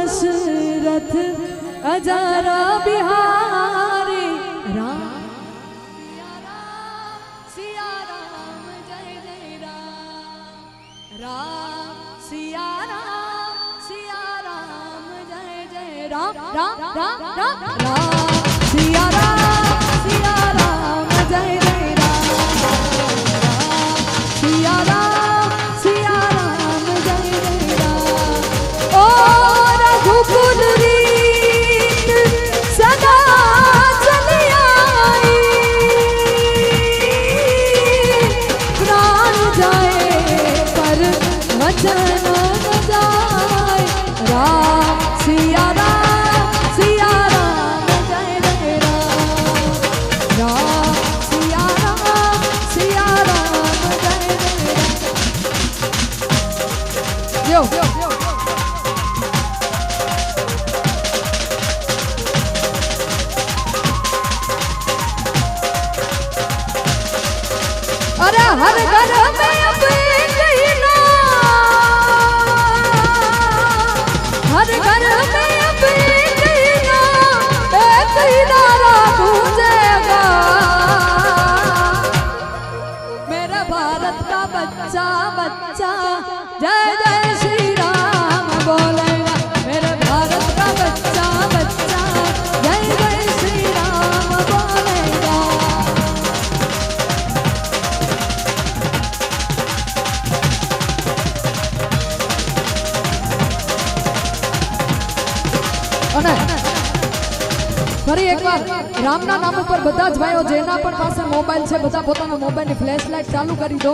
दशरथ अजरा बिहारी राम सिया राम जय जय राम राम सिया राम जय जय राम राम राम राम राम सिया राम जय जय राम सिया राम जय जय राम ओ रघुकुल रीत सदा चली आई प्राण जाए पर वचन न जाए राम सिया राम जय जय राम राम सिया राम जय जय राम यो अरे हर घर में अब एक ही नाम हर घर में अब एक ही नारा गूंजेगा मेरा भारत का बच्चा बच्चा जय जय श्री राम बोलेगा मेरे भारत का बच्चा बच्चा जय जय श्री राम बोलेगा ફરી એકવાર રામના નામ ઉપર બધા જ ભાઈઓ જેના પણ પાસે મોબાઈલ છે બધા પોતાના મોબાઈલની ફ્લેશ લાઇટ ચાલુ કરી દો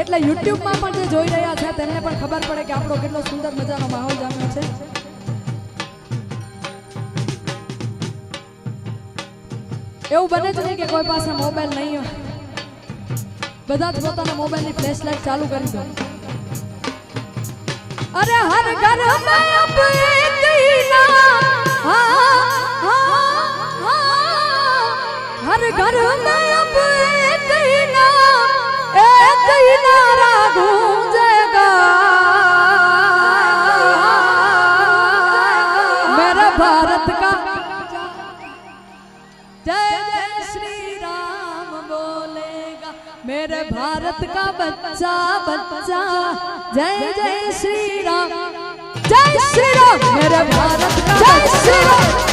એટલે યુટ્યુબમાં પણ જે જોઈ રહ્યા છે તેમને પણ ખબર પડે કે આપણો કેટલો સુંદર મજાનો માહોલ જામ્યો છે એવું બને જ નહીં કે કોઈ પાસે મોબાઈલ નહીં હોય બધા જ પોતાના મોબાઈલની ફ્લેશ લાઇટ ચાલુ કરી દો અરે હર ઘર મેં અબ એક ही नाम हर घर में अब एक ही नारा गूंजेगा मेरा भारत का जय जय श्री राम बोलेगा मेरे भारत का बच्चा बच्चा जय जय श्री राम मेरे भारत का जय श्री राम